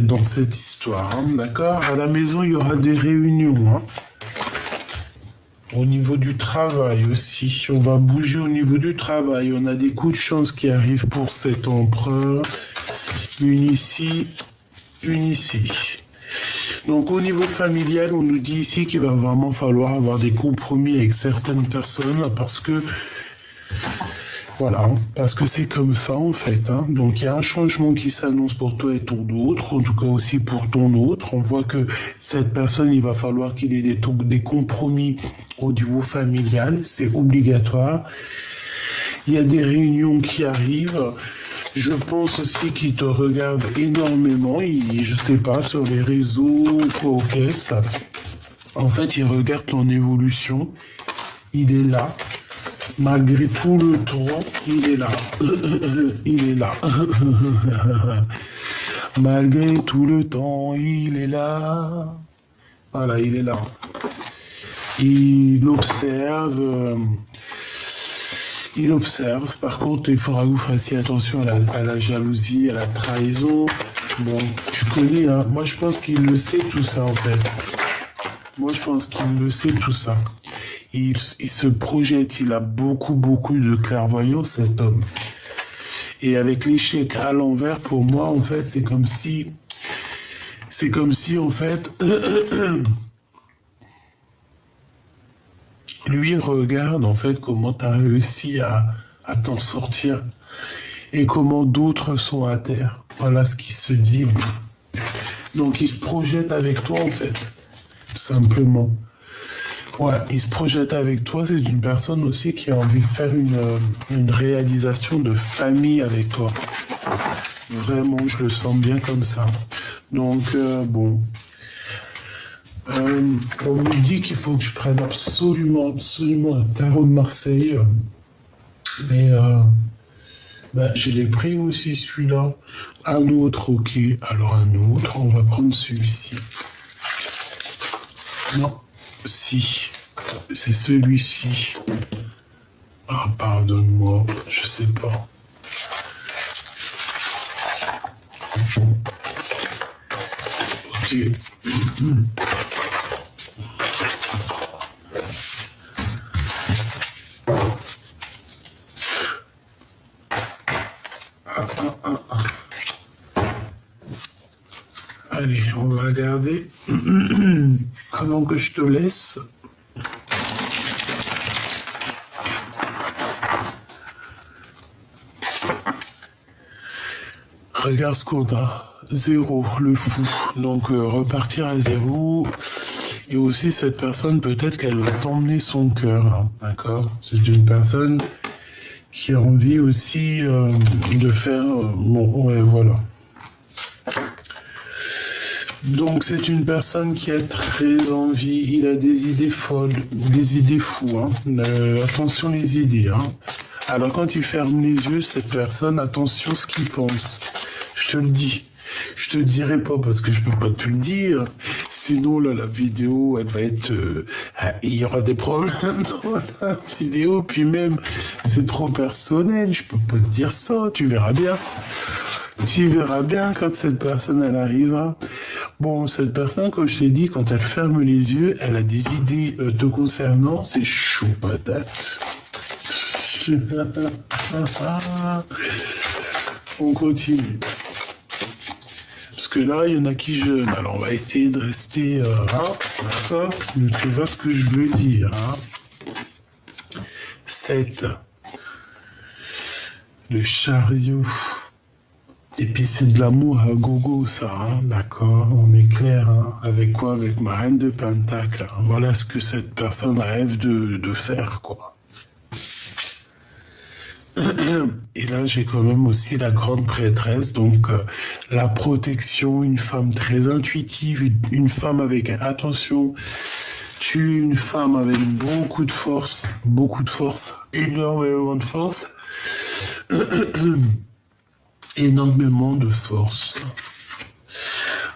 dans cette histoire. Hein, d'accord? À la maison, il y aura des réunions. Hein. Au niveau du travail aussi. On va bouger au niveau du travail. On a des coups de chance qui arrivent pour cet empereur. Une ici, une ici. Donc au niveau familial, on nous dit ici qu'il va vraiment falloir avoir des compromis avec certaines personnes parce que voilà, parce que c'est comme ça en fait. Hein. Donc il y a un changement qui s'annonce pour toi et ton autre, en tout cas aussi pour ton autre. On voit que cette personne, il va falloir qu'il ait des compromis au niveau familial, c'est obligatoire. Il y a des réunions qui arrivent. Je pense aussi qu'il te regarde énormément. Je sais pas, sur les réseaux, quoi, ok, ça. En fait, il regarde ton évolution. Il est là. Malgré tout le temps, il est là. Il est là. Malgré tout le temps, il est là. Voilà, il est là. Il observe. Il observe. Par contre, il faudra que vous fassiez attention à la jalousie, à la trahison. Bon, tu connais, hein. Moi, je pense qu'il le sait tout ça, en fait. Moi, je pense qu'il le sait tout ça. Il se projette, il a beaucoup de clairvoyance, cet homme. Et avec l'échec à l'envers, pour moi, en fait, c'est comme si, en fait, lui regarde, en fait, comment tu as réussi à t'en sortir et comment d'autres sont à terre. Voilà ce qui se dit. Donc, il se projette avec toi, en fait, tout simplement. Ouais, il se projette avec toi. C'est une personne aussi qui a envie de faire une réalisation de famille avec toi. Vraiment, je le sens bien comme ça. Donc, bon. On me dit qu'il faut que je prenne absolument un tarot de Marseille. Mais, je l'ai pris aussi, celui-là. Un autre, ok. Alors, un autre, on va prendre celui-ci. Non. Si, c'est celui-ci. Ah, pardonne-moi, je sais pas. Ok. Allez, on va regarder. Avant que je te laisse. Regarde ce qu'on a. 0, le fou. Donc repartir à 0. Et aussi cette personne, peut-être qu'elle va t'emmener son cœur. Hein, d'accord? C'est une personne qui a envie aussi de faire... bon, ouais, voilà. Donc c'est une personne qui a très envie, il a des idées folles, des idées fous. Hein. Attention les idées. Hein. Alors quand il ferme les yeux, cette personne, attention ce qu'il pense. Je te le dis. Je te dirai pas parce que je peux pas te le dire. Sinon là la vidéo, elle va être, il y aura des problèmes dans la vidéo. Puis même c'est trop personnel. Je peux pas te dire ça. Tu verras bien. Tu verras bien quand cette personne elle arrivera. Bon, cette personne, comme je t'ai dit, quand elle ferme les yeux, elle a des idées te concernant, c'est chaud patate. On continue. Parce que là, il y en a qui jeûnent. Alors, on va essayer de rester... d'accord. Tu vois ce que je veux dire. 7. Le chariot. Et puis, c'est de l'amour à gogo, ça. D'accord, on est clair. Avec quoi? Avec ma reine de Pentacle. Voilà ce que cette personne rêve de faire, quoi. Et là, j'ai quand même aussi la grande prêtresse, donc la protection, une femme très intuitive, une femme avec, attention, tu es une femme avec beaucoup de force, énormément de force, énormément de force.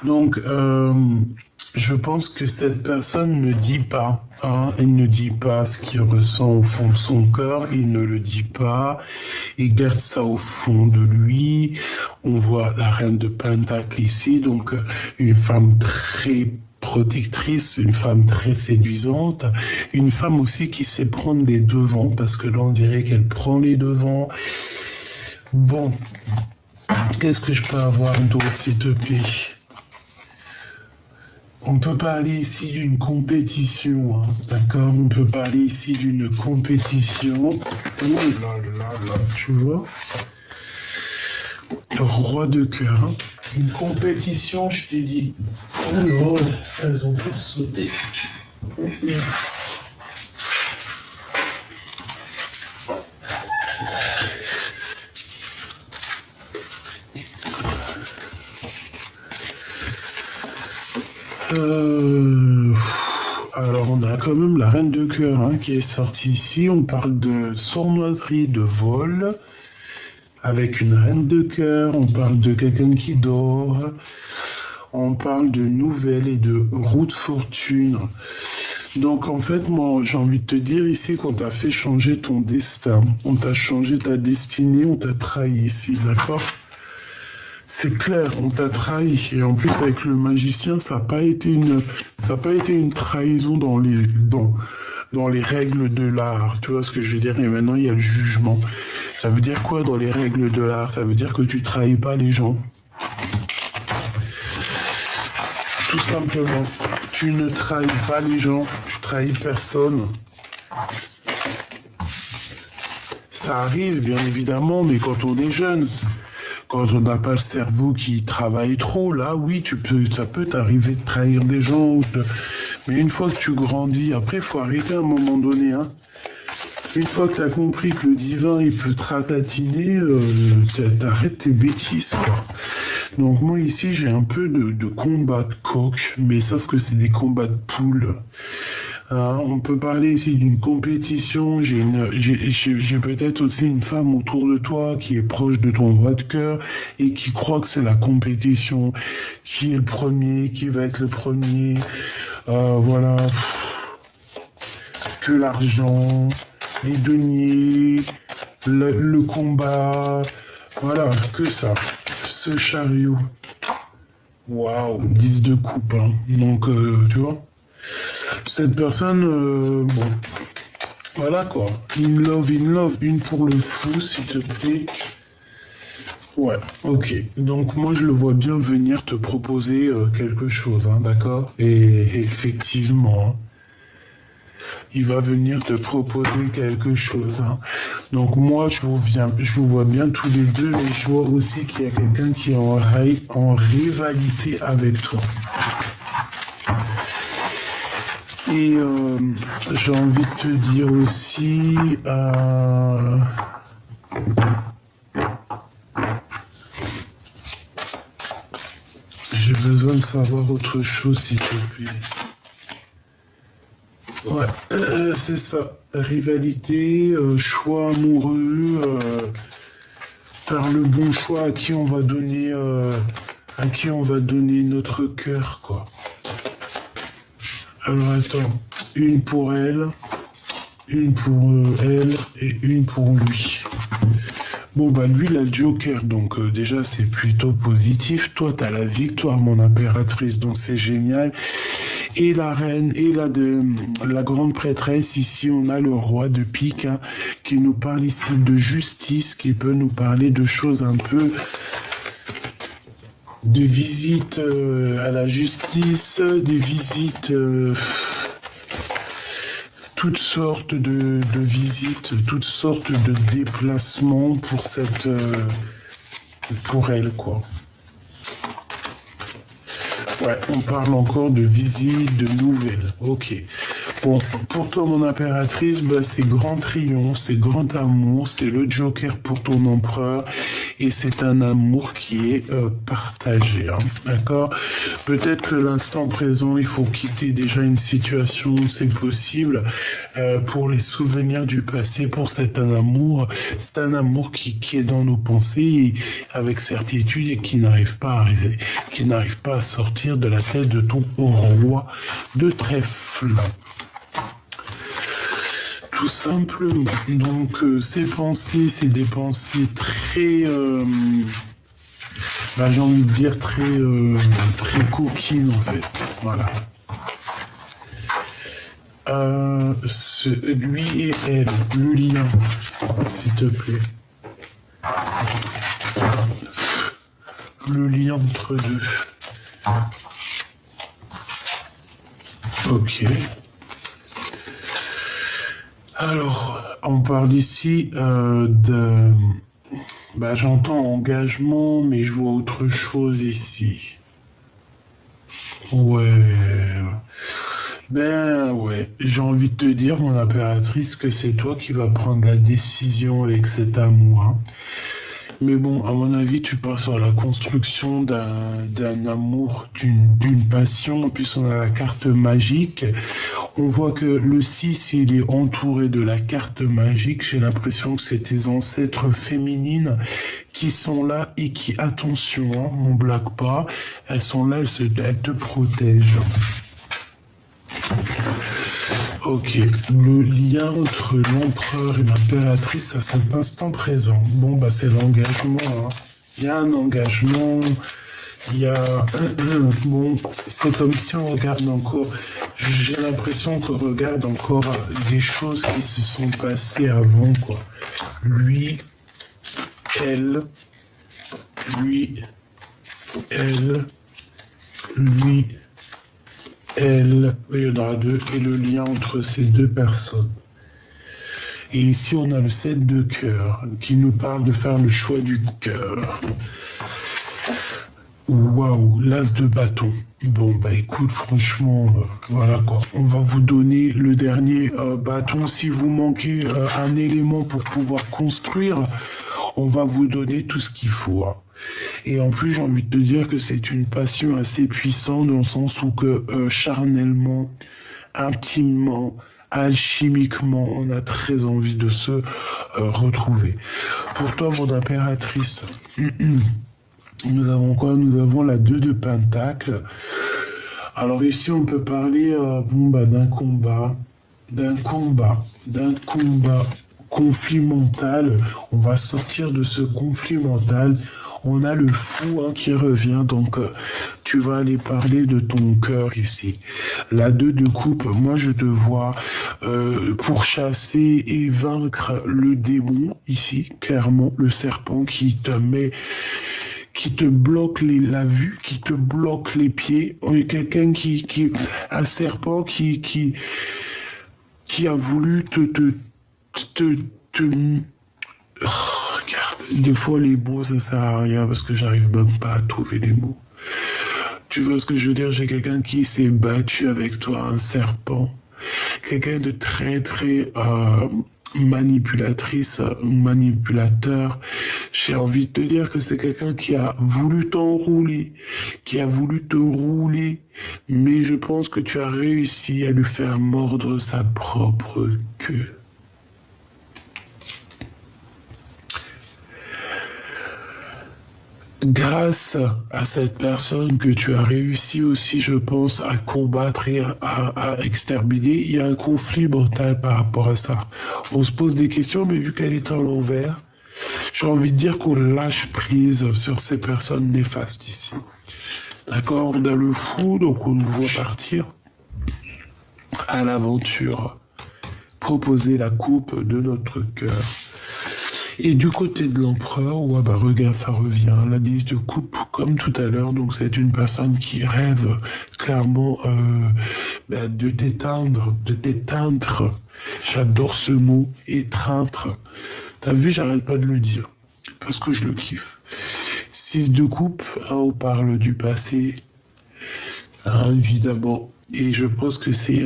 Donc, je pense que cette personne ne dit pas, elle ne dit pas ce qu'il ressent au fond de son cœur, il ne le dit pas, il garde ça au fond de lui. On voit la reine de Pentacle ici, donc une femme très protectrice, une femme très séduisante, une femme aussi qui sait prendre les devants, parce que là on dirait qu'elle prend les devants. Bon, qu'est-ce que je peux avoir d'autre, s'il te plaît? On peut parler ici d'une compétition, d'accord? On peut parler ici d'une compétition. Oh là là là, tu vois? Le roi de cœur. Une compétition, je t'ai dit. Oh non, elles ont toutes sauté. Alors on a quand même la reine de cœur qui est sortie ici. On parle de sournoiserie, de vol, avec une reine de cœur. On parle de quelqu'un qui dort. On parle de nouvelles et de roue de fortune. Donc en fait, moi j'ai envie de te dire ici qu'on t'a fait changer ton destin. On t'a changé ta destinée, on t'a trahi ici, d'accord? C'est clair, on t'a trahi. Et en plus, avec le magicien, ça n'a pas été une trahison dans les règles de l'art. Tu vois ce que je veux dire? Et maintenant, il y a le jugement. Ça veut dire quoi dans les règles de l'art? Ça veut dire que tu trahis pas les gens. Tout simplement. Tu ne trahis pas les gens. Tu trahis personne. Ça arrive, bien évidemment, mais quand on est jeune... Quand on n'a pas le cerveau qui travaille trop, là, oui, ça peut t'arriver de trahir des gens. Mais une fois que tu grandis, après, il faut arrêter à un moment donné. Une fois que tu as compris que le divin, il peut te ratatiner, t'arrêtes tes bêtises, quoi. Donc moi, ici, j'ai un peu de combat de coq, mais sauf que c'est des combats de poules. On peut parler ici d'une compétition. J'ai peut-être aussi une femme autour de toi qui est proche de ton roi de cœur et qui croit que c'est la compétition. Qui est le premier, qui va être le premier. Voilà. Que l'argent, les deniers, le combat. Voilà, que ça. Ce chariot. Waouh, 10 de coupe. Donc, tu vois. Cette personne, bon, voilà quoi. In love, une pour le fou, s'il te plaît. Ouais, ok. Donc moi, je le vois bien venir te proposer quelque chose, d'accord? Et effectivement, il va venir te proposer quelque chose. Donc moi, je vous vois bien tous les deux, mais je vois aussi qu'il y a quelqu'un qui est en rivalité avec toi. Et j'ai envie de te dire aussi, j'ai besoin de savoir autre chose, s'il te plaît. Ouais, c'est ça. Rivalité, choix amoureux, faire le bon choix à qui on va donner notre cœur, quoi. Alors attends, une pour elle et une pour lui. Bon bah lui il a le Joker, donc déjà c'est plutôt positif. Toi t'as la victoire mon impératrice, donc c'est génial. Et la reine et la grande prêtresse, ici on a le roi de pique qui nous parle ici de justice, qui peut nous parler de choses un peu des visites à la justice, des visites, toutes sortes de visites, toutes sortes de déplacements pour pour elle, quoi. Ouais, on parle encore de visites, de nouvelles. Ok. Bon, pour toi, mon impératrice, bah, c'est grand triomphe, c'est grand amour, c'est le joker pour ton empereur, et c'est un amour qui est partagé, hein, d'accord? Peut-être que l'instant présent, il faut quitter déjà une situation, c'est possible, pour les souvenirs du passé, pour c'est un amour qui est dans nos pensées, avec certitude, et qui n'arrive pas à arriver, qui n'arrive pas à sortir de la tête de ton roi de trèfle. Tout simplement. Donc, ces pensées, c'est des pensées très, j'ai envie de dire très coquines en fait. Voilà. Lui et elle, le lien, s'il te plaît. Le lien entre deux. Ok. Alors, on parle ici j'entends engagement, mais je vois autre chose ici. Ouais. Ouais, j'ai envie de te dire, mon impératrice, que c'est toi qui vas prendre la décision avec cet amour, hein. Mais bon, à mon avis, tu pars sur la construction d'un amour, d'une passion. En plus, on a la carte magique. On voit que le 6, il est entouré de la carte magique. J'ai l'impression que c'est tes ancêtres féminines qui sont là et qui, attention, hein, on blague pas, elles sont là, elles te protègent. Ok, le lien entre l'empereur et l'impératrice à cet instant présent. Bon, c'est l'engagement, hein. Il y a un engagement, il y a... Bon, c'est comme si on regarde encore... J'ai l'impression qu'on regarde encore des choses qui se sont passées avant, quoi. Lui, elle, lui, elle, lui... Elle, il y en aura deux, et le lien entre ces deux personnes. Et ici, on a le 7 de cœur, qui nous parle de faire le choix du cœur. Waouh, l'as de bâton. Bon, écoute, franchement, voilà quoi. On va vous donner le dernier bâton. Si vous manquez un élément pour pouvoir construire, on va vous donner tout ce qu'il faut, hein. Et en plus, j'ai envie de te dire que c'est une passion assez puissante dans le sens où que charnellement, intimement, alchimiquement, on a très envie de se retrouver. Pour toi, mon impératrice, nous avons quoi? Nous avons la 2 de Pentacle. Alors ici, on peut parler d'un combat conflit mental. On va sortir de ce conflit mental. On a le fou, hein, qui revient, donc tu vas aller parler de ton cœur ici. La 2 de coupe, moi je te vois pour chasser et vaincre le démon ici, clairement, le serpent qui te bloque la vue, qui te bloque les pieds. Quelqu'un un serpent qui a voulu regarde, des fois les mots ça sert à rien parce que j'arrive même pas à trouver les mots. Tu vois ce que je veux dire? J'ai quelqu'un qui s'est battu avec toi, un serpent. Quelqu'un de très très manipulatrice, manipulateur. J'ai envie de te dire que c'est quelqu'un qui a voulu t'enrouler, qui a voulu te rouler, mais je pense que tu as réussi à lui faire mordre sa propre queue. Grâce à cette personne que tu as réussi aussi, je pense, à combattre et à exterminer, il y a un conflit mental par rapport à ça. On se pose des questions, mais vu qu'elle est à l'envers, j'ai envie de dire qu'on lâche prise sur ces personnes néfastes ici. D'accord? On a le fou, donc on nous voit partir à l'aventure, proposer la coupe de notre cœur. Et du côté de l'empereur, ouais, bah regarde, ça revient. La 10 de coupe, comme tout à l'heure, donc c'est une personne qui rêve clairement bah, de t'éteindre, de t'éteindre. J'adore ce mot, étreindre. T'as vu, j'arrête pas de le dire, parce que je le kiffe. 6 de coupe, hein, on parle du passé, hein, évidemment. Et je pense que c'est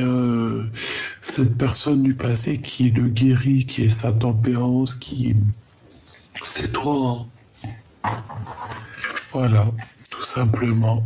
cette personne du passé qui le guérit, qui est sa tempérance, qui... C'est toi, hein. Voilà, tout simplement.